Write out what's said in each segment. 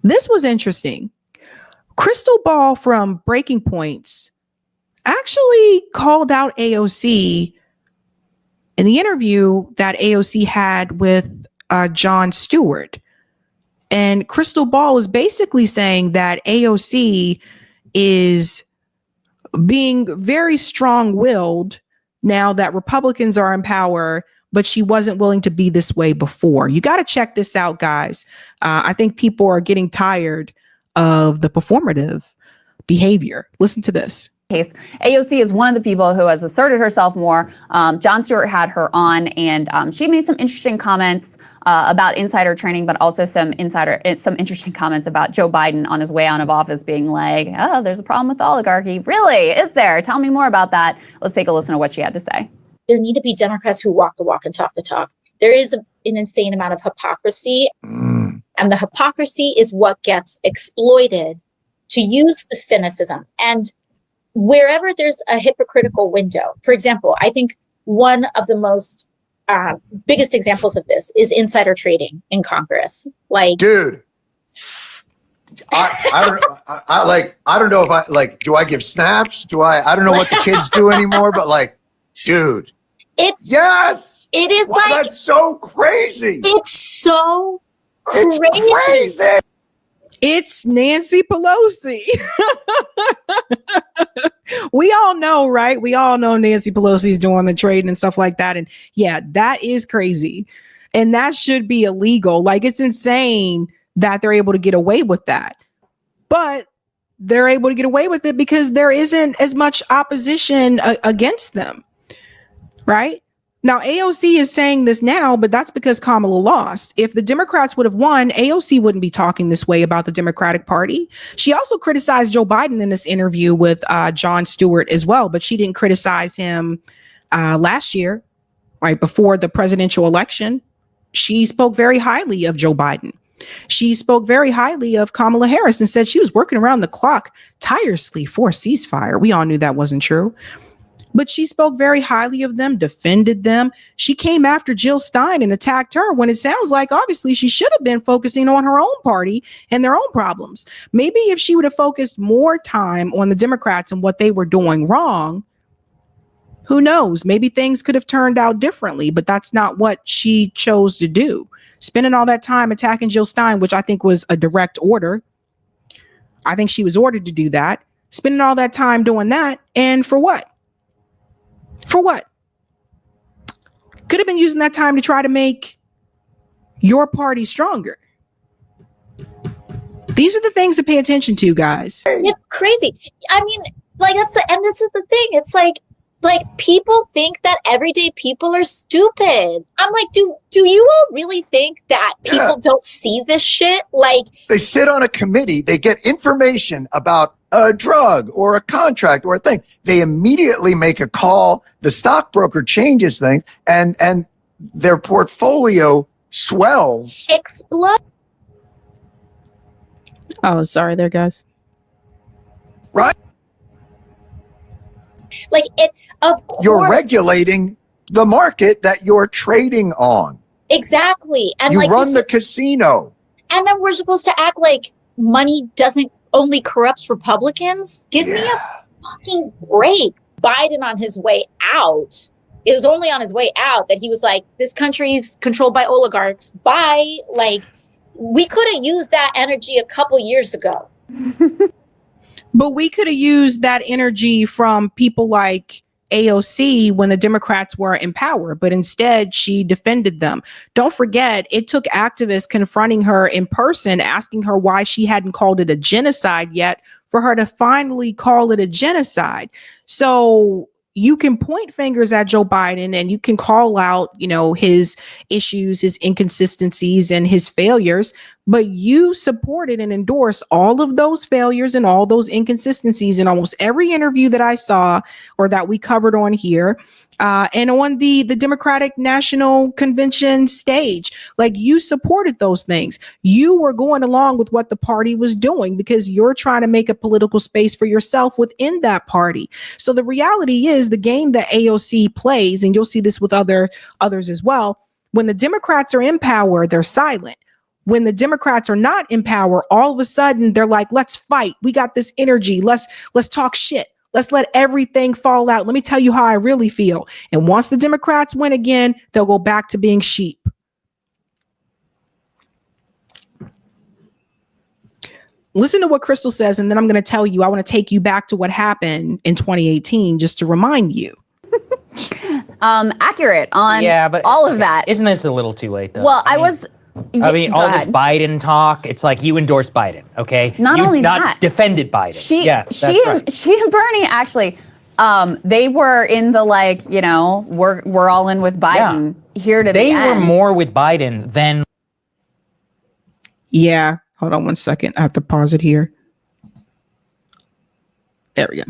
This was interesting. Krystal Ball from Breaking Points actually called out AOC in the interview that AOC had with Jon Stewart. And Krystal Ball is basically saying that AOC is being very strong-willed now that Republicans are in power, but she wasn't willing to be this way before. You got to check this out, guys. I think people are getting tired of the performative behavior. Listen to this. Case. AOC is one of the people who has asserted herself more. Jon Stewart had her on, and she made some interesting comments about insider trading, but also some interesting comments about Joe Biden on his way out of office, being like, "Oh, there's a problem with the oligarchy." Really? Is there? Tell me more about that. Let's take a listen to what she had to say. There need to be Democrats who walk the walk and talk the talk. There is an insane amount of hypocrisy, and the hypocrisy is what gets exploited to use the cynicism. And wherever there's a hypocritical window, for example, I think one of the most biggest examples of this is insider trading in Congress. Like, dude, I don't know if I like, do I give snaps? I don't know what the kids do anymore, but like, dude, it is like, that's so crazy. It's so crazy. It's crazy. It's Nancy Pelosi. We all know, right? We all know Nancy Pelosi's doing the trading and stuff like that. And yeah, that is crazy. And that should be illegal. Like, it's insane that they're able to get away with that. But they're able to get away with it because there isn't as much opposition against them, right? Now, AOC is saying this now, but that's because Kamala lost. If the Democrats would have won, AOC wouldn't be talking this way about the Democratic Party. She also criticized Joe Biden in this interview with Jon Stewart as well, but she didn't criticize him last year, right before the presidential election. She spoke very highly of Joe Biden. She spoke very highly of Kamala Harris and said she was working around the clock tirelessly for a ceasefire. We all knew that wasn't true. But she spoke very highly of them, defended them. She came after Jill Stein and attacked her when it sounds like obviously she should have been focusing on her own party and their own problems. Maybe if she would have focused more time on the Democrats and what they were doing wrong, who knows? Maybe things could have turned out differently, but that's not what she chose to do. Spending all that time attacking Jill Stein, which I think was a direct order. I think she was ordered to do that. Spending all that time doing that. And for what? For what? Could have been using that time to try to make your party stronger. These are the things to pay attention to, guys. It's crazy. I mean, like, and this is the thing. It's like people think that everyday people are stupid. I'm like, do you all really think that people don't see this shit? Like, they sit on a committee, they get information about a drug or a contract or a thing. They immediately make a call. The stockbroker changes things and their portfolio swells. Explode. Oh, sorry there, guys. Right? Like, of course. You're regulating the market that you're trading on. Exactly. And you like run the casino. And then we're supposed to act like money doesn't only corrupts Republicans. Give me a fucking break. Biden on his way out, it was only on his way out that he was like, this country's controlled by oligarchs. Bye. Like, we could have used that energy a couple years ago. But we could have used that energy from people like AOC when the Democrats were in power, but instead she defended them. Don't forget, it took activists confronting her in person, asking her why she hadn't called it a genocide yet, for her to finally call it a genocide. So you can point fingers at Joe Biden and you can call out, his issues, his inconsistencies and his failures, but you supported and endorsed all of those failures and all those inconsistencies in almost every interview that I saw or that we covered on here. And on the Democratic National Convention stage, like, you supported those things. You were going along with what the party was doing because you're trying to make a political space for yourself within that party. So the reality is the game that AOC plays, and you'll see this with others as well, when the Democrats are in power, they're silent. when the Democrats are not in power, all of a sudden they're like, let's fight. We got this energy. Let's talk shit. Let's let everything fall out. Let me tell you how I really feel. And once the Democrats win again, they'll go back to being sheep. Listen to what Krystal says, and then I'm going to tell you, I want to take you back to what happened in 2018, just to remind you. Accurate on but all of that. Isn't this a little too late, though? Well, I mean, all this Biden talk, it's like you endorse Biden, okay? Not only not that. defended Biden. She and Bernie actually, they were in the we're all in with Biden here to they the end. were more with Biden than. Yeah. Hold on 1 second. I have to pause it here. There we go.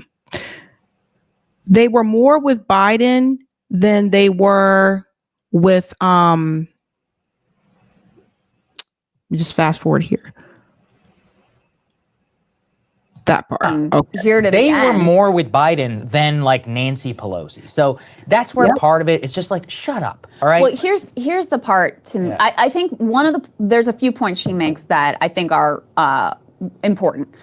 They were more with Biden than they were with just fast forward here. That part. Okay. Here to they the were end. more with Biden than like Nancy Pelosi. So that's where part of it is just like, shut up. All right. Well, here's the part to me. I think there's a few points she makes that I think are important.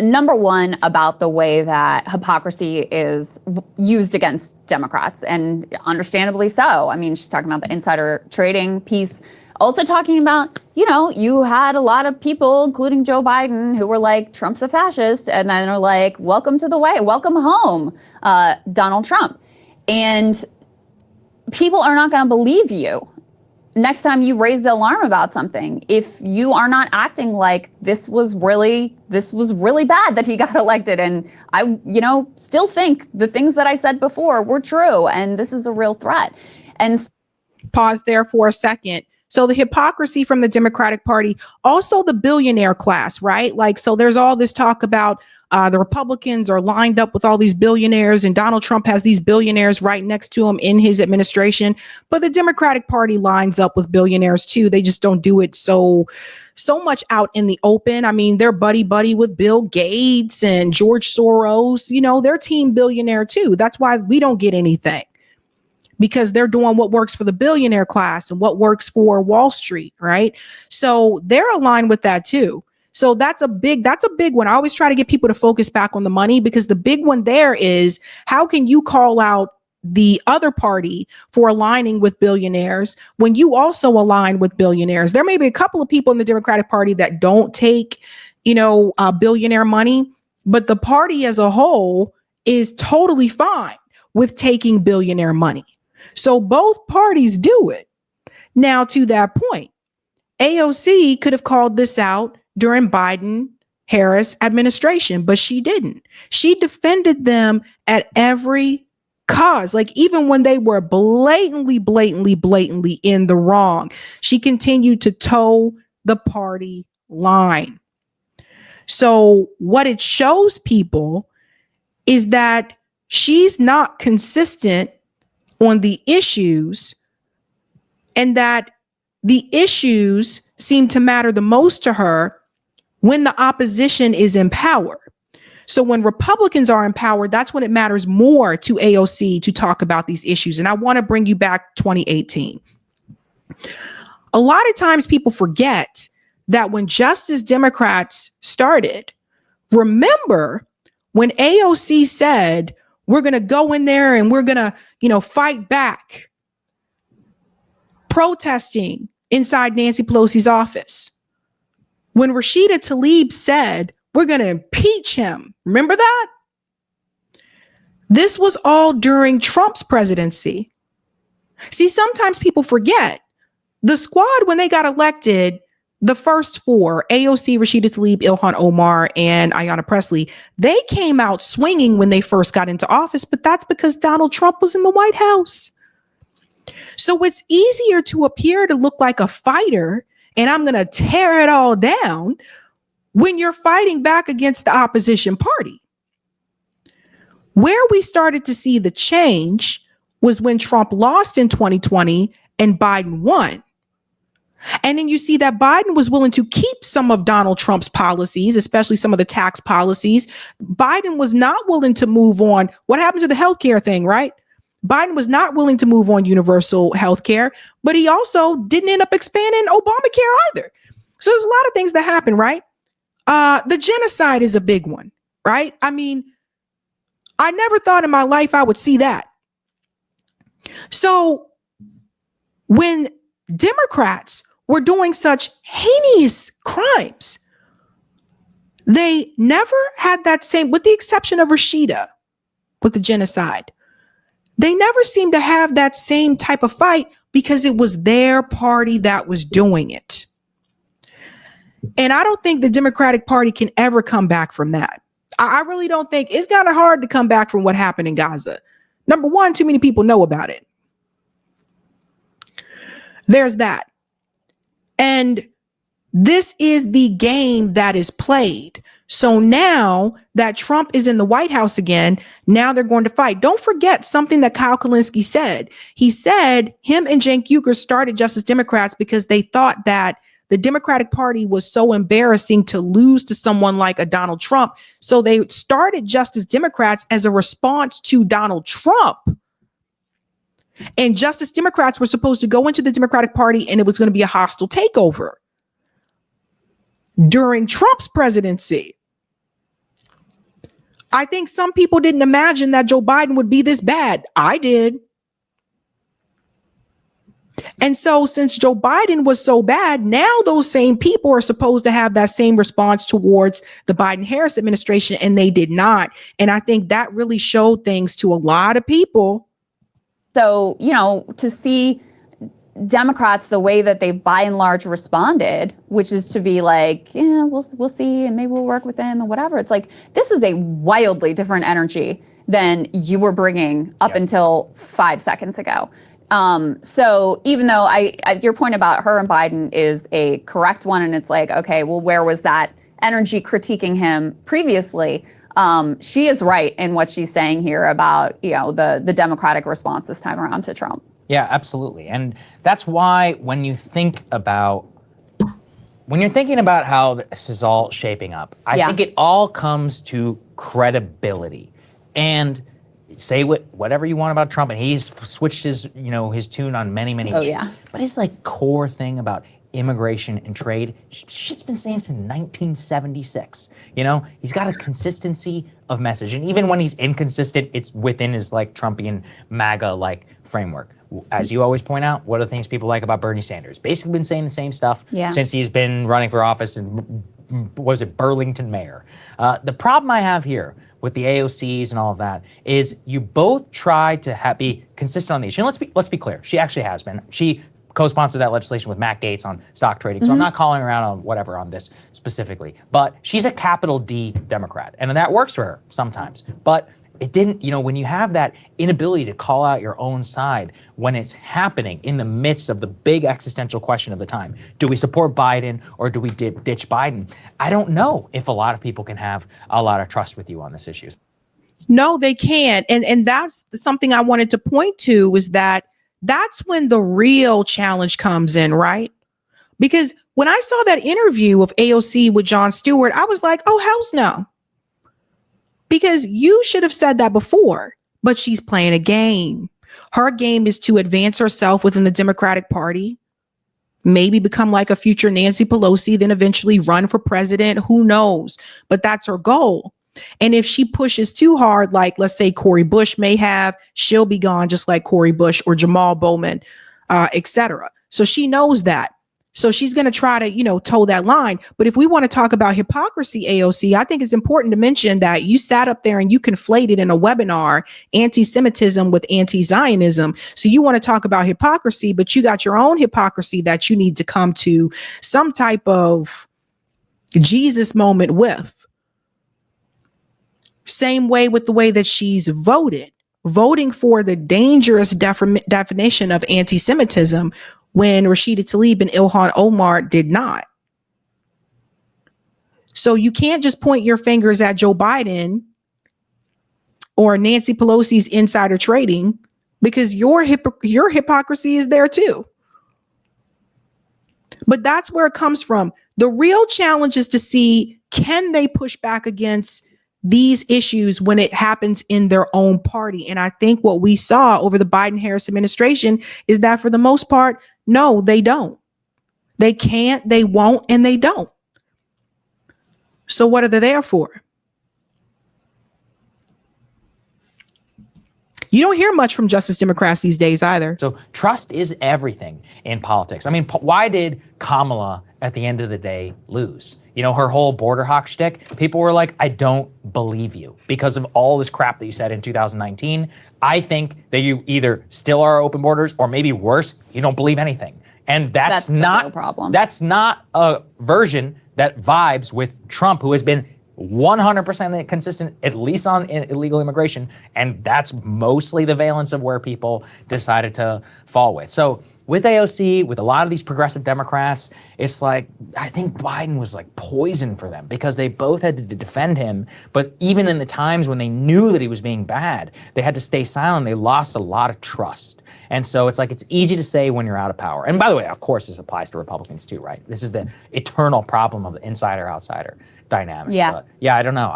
Number one, about the way that hypocrisy is used against Democrats, and understandably so. I mean, she's talking about the insider trading piece. Also talking about, you had a lot of people, including Joe Biden, who were like, Trump's a fascist. And then they're like, welcome home, Donald Trump. And people are not going to believe you next time you raise the alarm about something. If you are not acting like this was really bad that he got elected. And I, still think the things that I said before were true. And this is a real threat. And pause there for a second. So the hypocrisy from the Democratic Party, also the billionaire class, right? So there's all this talk about the Republicans are lined up with all these billionaires, and Donald Trump has these billionaires right next to him in his administration. But the Democratic Party lines up with billionaires too. They just don't do it so much out in the open. I mean, they're buddy with Bill Gates and George Soros. They're team billionaire too. That's why we don't get anything. Because they're doing what works for the billionaire class and what works for Wall Street, right? So they're aligned with that too. So that's a big one. I always try to get people to focus back on the money, because the big one there is, how can you call out the other party for aligning with billionaires when you also align with billionaires? There may be a couple of people in the Democratic Party that don't take, billionaire money, but the party as a whole is totally fine with taking billionaire money. So both parties do it. Now, to that point, AOC could have called this out during Biden-Harris administration, but she didn't. She defended them at every cause. Even when they were blatantly in the wrong, she continued to toe the party line. So what it shows people is that she's not consistent on the issues, and that the issues seem to matter the most to her when the opposition is in power. So when Republicans are in power, that's when it matters more to AOC to talk about these issues. And I want to bring you back 2018. A lot of times people forget that when Justice Democrats started, remember when AOC said, we're going to go in there and we're going to, fight back, protesting inside Nancy Pelosi's office. When Rashida Tlaib said, we're going to impeach him. Remember that? This was all during Trump's presidency. See, sometimes people forget the squad, when they got elected, the first four, AOC, Rashida Tlaib, Ilhan Omar, and Ayanna Pressley, they came out swinging when they first got into office, but that's because Donald Trump was in the White House. So it's easier to appear to look like a fighter, and I'm going to tear it all down, when you're fighting back against the opposition party. Where we started to see the change was when Trump lost in 2020 and Biden won. And then you see that Biden was willing to keep some of Donald Trump's policies, especially some of the tax policies. Biden was not willing to move on. What happened to the healthcare thing, right? Biden was not willing to move on universal healthcare, but he also didn't end up expanding Obamacare either. So there's a lot of things that happen, right? The genocide is a big one, right? I mean, I never thought in my life I would see that. So when Democrats were doing such heinous crimes, they never had that same, with the exception of Rashida with the genocide, they never seemed to have that same type of fight because it was their party that was doing it. And I don't think the Democratic Party can ever come back from that. I really don't think. It's kind of hard to come back from what happened in Gaza. Number one, too many people know about it. There's that. And this is the game that is played. So now that Trump is in the White House again, now they're going to fight. Don't forget something that Kyle Kulinski said. He said him and Cenk Uygur started Justice Democrats because they thought that the Democratic Party was so embarrassing to lose to someone like a Donald Trump. So they started Justice Democrats as a response to Donald Trump. And Justice Democrats were supposed to go into the Democratic Party and it was going to be a hostile takeover during Trump's presidency. I think some people didn't imagine that Joe Biden would be this bad. I did. And so since Joe Biden was so bad, now those same people are supposed to have that same response towards the Biden-Harris administration, and they did not. And I think that really showed things to a lot of people. So, you know, to see Democrats the way that they by and large responded, which is to be like, yeah, we'll see, and maybe we'll work with them and whatever. It's like, this is a wildly different energy than you were bringing up until 5 seconds ago. So even though your point about her and Biden is a correct one, and it's like, okay, well, where was that energy critiquing him previously? She is right in what she's saying here about, you know, the Democratic response this time around to Trump. Yeah, absolutely. And that's why when you're thinking about how this is all shaping up, I think it all comes to credibility. And say whatever you want about Trump, and he's switched his tune on many. But his like core thing about immigration and trade, shit's been saying since 1976. You know, he's got a consistency of message, and even when he's inconsistent, it's within his like Trumpian MAGA like framework. As you always point out, what are the things people like about Bernie Sanders? Basically been saying the same stuff since he's been running for office and was it Burlington mayor. The problem I have here with the AOCs and all of that is you both try to be consistent on the issue. And let's be clear, she actually has been. She co-sponsored that legislation with Matt Gaetz on stock trading. So I'm not calling her out on whatever on this specifically, but she's a capital D Democrat, and that works for her sometimes. But it didn't, you know, when you have that inability to call out your own side when it's happening in the midst of the big existential question of the time, do we support Biden or do we ditch Biden? I don't know if a lot of people can have a lot of trust with you on this issue. No, they can't. And that's something I wanted to point to, is that's when the real challenge comes in, right? Because when I saw that interview of AOC with Jon Stewart, I was like, oh, hell's no. Because you should have said that before, but she's playing a game. Her game is to advance herself within the Democratic Party, maybe become like a future Nancy Pelosi, then eventually run for president. Who knows? But that's her goal. And if she pushes too hard, like let's say Cori Bush may have, she'll be gone just like Cori Bush or Jamal Bowman, etc. So she knows that. So she's going to try to, you know, toe that line. But if we want to talk about hypocrisy, AOC, I think it's important to mention that you sat up there and you conflated in a webinar anti-Semitism with anti-Zionism. So you want to talk about hypocrisy, but you got your own hypocrisy that you need to come to some type of Jesus moment with. Same way with the way that she's voting for the dangerous definition of anti-Semitism when Rashida Tlaib and Ilhan Omar did not. So you can't just point your fingers at Joe Biden or Nancy Pelosi's insider trading, because your hypocrisy is there too. But that's where it comes from. The real challenge is to see, can they push back against these issues when it happens in their own party? And I think what we saw over the Biden-Harris administration is that for the most part, no, they don't. They can't, they won't, and they don't. So what are they there for? You don't hear much from Justice Democrats these days either. So trust is everything in politics. I mean, why did Kamala at the end of the day lose? You know, her whole border hawk shtick, people were like, I don't believe you because of all this crap that you said in 2019. I think that you either still are open borders or maybe worse, you don't believe anything. And that's not the real problem. That's not a version that vibes with Trump, who has been 100% consistent, at least on illegal immigration. And that's mostly the valence of where people decided to fall with. So with AOC, with a lot of these progressive Democrats, it's like, I think Biden was like poison for them because they both had to defend him. But even in the times when they knew that he was being bad, they had to stay silent. They lost a lot of trust. And so it's like, it's easy to say when you're out of power. And by the way, of course, this applies to Republicans too, right? This is the eternal problem of the insider-outsider dynamic. Yeah. But yeah, I don't know.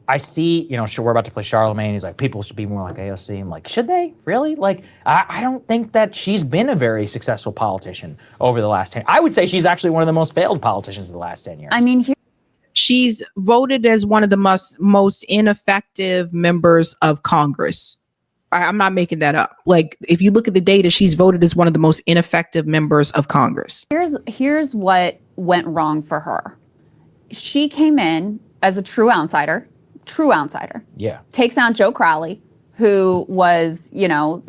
I see, you know, we're about to play Charlemagne. He's like, people should be more like AOC. I'm like, should they? Really? Like, I don't think that she's been a very successful politician over the last 10. I would say she's actually one of the most failed politicians of the last 10 years. I mean, she's voted as one of the most ineffective members of Congress. I'm not making that up. Like, if you look at the data, she's voted as one of the most ineffective members of Congress. Here's what went wrong for her. She came in as a true outsider. Yeah. Takes out Joe Crowley, who was, you know,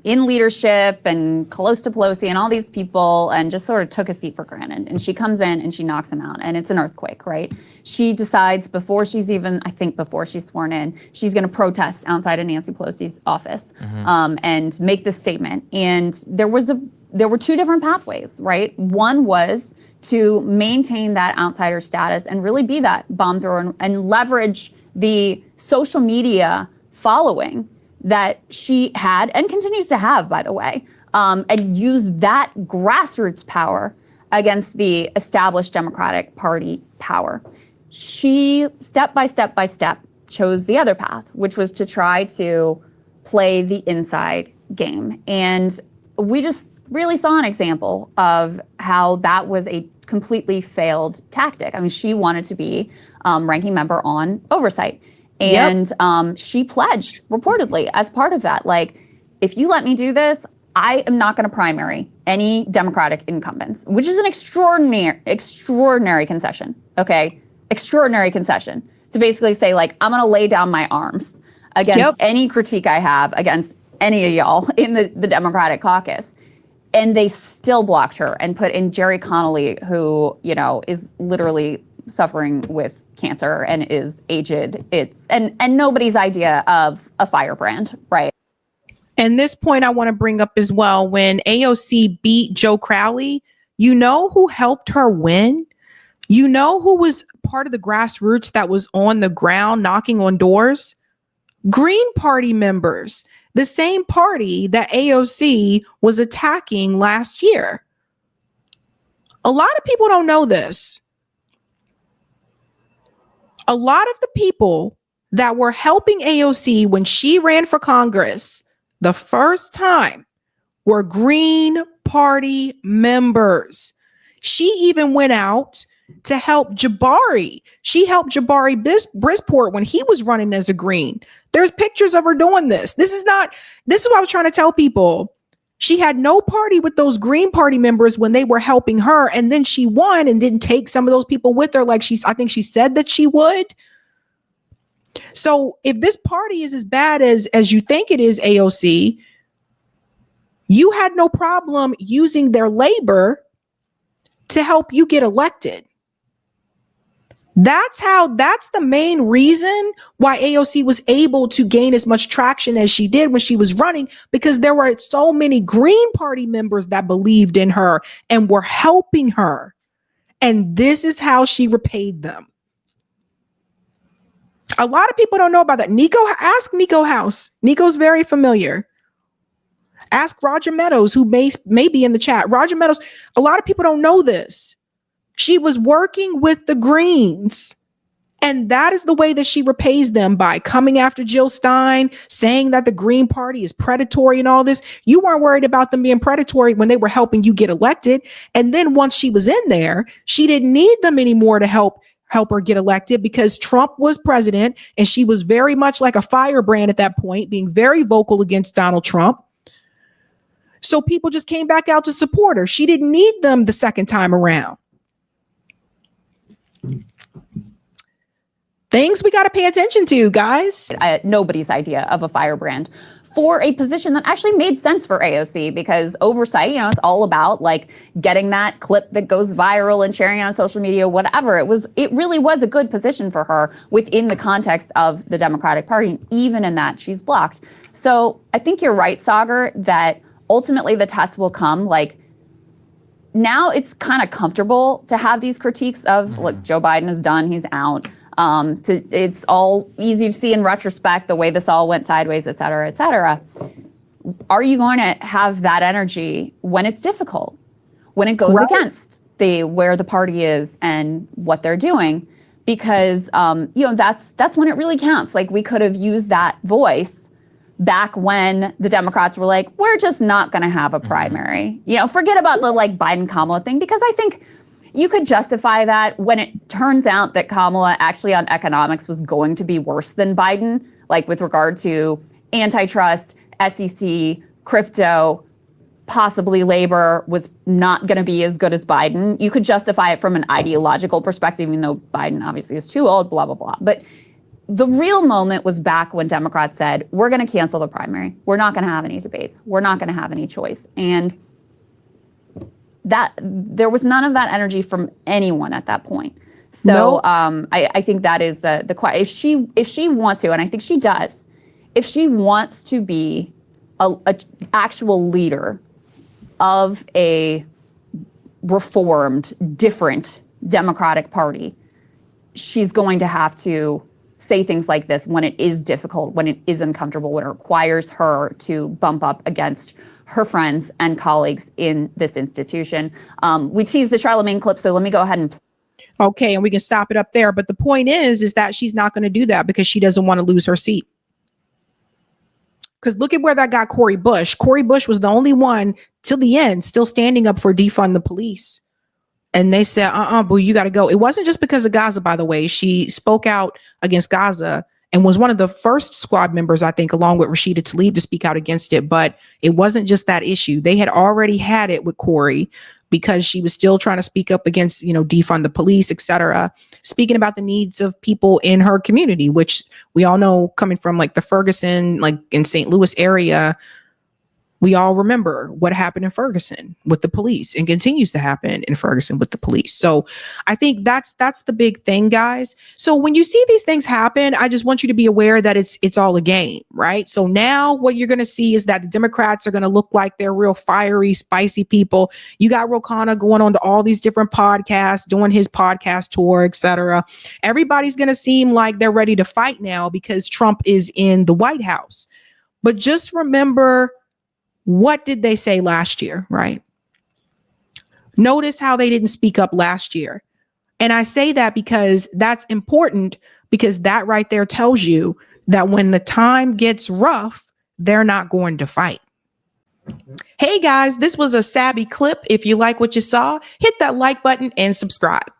in leadership and close to Pelosi and all these people, and just sort of took a seat for granted. And she comes in and she knocks him out, and it's an earthquake, right? She decides before she's sworn in, she's going to protest outside of Nancy Pelosi's office and make this statement. And there were two different pathways, right? One was to maintain that outsider status and really be that bomb thrower and leverage the social media following that she had and continues to have, by the way, and use that grassroots power against the established Democratic Party power. She, step by step, chose the other path, which was to try to play the inside game. And we just really saw an example of how that was a completely failed tactic. I mean, she wanted to be ranking member on oversight. And she pledged, reportedly, as part of that, like, if you let me do this, I am not going to primary any Democratic incumbents, which is an extraordinary concession, okay? Extraordinary concession to basically say, like, I'm going to lay down my arms against any critique I have against any of y'all in the Democratic caucus. And they still blocked her and put in Jerry Connolly, who, you know, is literally suffering with cancer and is aged. And nobody's idea of a firebrand, right? And this point I want to bring up as well. When AOC beat Joe Crowley, you know who helped her win? You know who was part of the grassroots that was on the ground knocking on doors? Green Party members. The same party that AOC was attacking last year. A lot of people don't know this. A lot of the people that were helping AOC when she ran for Congress the first time were Green Party members. She even went out to help Jabari. She helped Jabari Brisport when he was running as a Green. There's pictures of her doing this. This is what I was trying to tell people. She had no party with those Green Party members when they were helping her. And then she won and didn't take some of those people with her. Like I think she said that she would. So if this party is as bad as you think it is, AOC, you had no problem using their labor to help you get elected. That's the main reason why AOC was able to gain as much traction as she did when she was running, because there were so many Green Party members that believed in her and were helping her. And this is how she repaid them. A lot of people don't know about that. Ask Nico House. Nico's very familiar. Ask Roger Meadows, who may be in the chat. Roger Meadows, a lot of people don't know this. She was working with the Greens And that is the way that she repays them, by coming after Jill Stein, saying that the Green Party is predatory and all this. You weren't worried about them being predatory when they were helping you get elected. And then once she was in there, she didn't need them anymore to help her get elected, because Trump was president and she was very much like a firebrand at that point, being very vocal against Donald Trump. So people just came back out to support her. She didn't need them the second time around. Things we got to pay attention to, guys. Nobody's idea of a firebrand for a position that actually made sense for AOC, because oversight, it's all about like getting that clip that goes viral and sharing it on social media, whatever. It really was a good position for her within the context of the Democratic Party. Even in that, she's blocked. So I think you're right, Sagar, that ultimately the test will come. Like, now it's kind of comfortable to have these critiques of, look, Joe Biden is done, he's out. It's all easy to see in retrospect, the way this all went sideways, et cetera, et cetera. Are you going to have that energy when it's difficult, when it goes against where the party is and what they're doing? Because, that's when it really counts. Like, we could have used that voice back when the Democrats were like, we're just not going to have a primary. Forget about the like Biden-Kamala thing, because I think you could justify that when it turns out that Kamala actually on economics was going to be worse than Biden, like with regard to antitrust, SEC, crypto, possibly labor was not going to be as good as Biden. You could justify it from an ideological perspective, even though Biden obviously is too old, blah, blah, blah. But the real moment was back when Democrats said, we're going to cancel the primary. We're not going to have any debates. We're not going to have any choice. And that there was none of that energy from anyone at that point. So I think that is the question. If she wants to, and I think she does, if she wants to be a actual leader of a reformed, different Democratic Party, she's going to have to say things like this when it is difficult, when it is uncomfortable, when it requires her to bump up against her friends and colleagues in this institution. We teased the Charlemagne clip, so let me go ahead and okay, and we can stop it up there. But the point is that she's not going to do that because she doesn't want to lose her seat. Because look at where that got Cori Bush. Cori Bush was the only one till the end still standing up for defund the police. And they said, boo, you got to go. It wasn't just because of Gaza, by the way. She spoke out against Gaza and was one of the first squad members, I think, along with Rashida Tlaib, to speak out against it. But it wasn't just that issue. They had already had it with Cori because she was still trying to speak up against, defund the police, et cetera, speaking about the needs of people in her community, which we all know coming from like the Ferguson, like in St. Louis area. We all remember what happened in Ferguson with the police and continues to happen in Ferguson with the police. So I think that's the big thing, guys. So when you see these things happen, I just want you to be aware that it's all a game, right? So now what you're going to see is that the Democrats are going to look like they're real fiery, spicy people. You got Ro Khanna going on to all these different podcasts, doing his podcast tour, etc. Everybody's going to seem like they're ready to fight now because Trump is in the White House. But just remember, what did they say last year, right? Notice how they didn't speak up last year. And I say that because that's important, because that right there tells you that when the time gets rough, they're not going to fight. Hey guys, this was a Sabby clip. If you like what you saw, hit that like button and subscribe.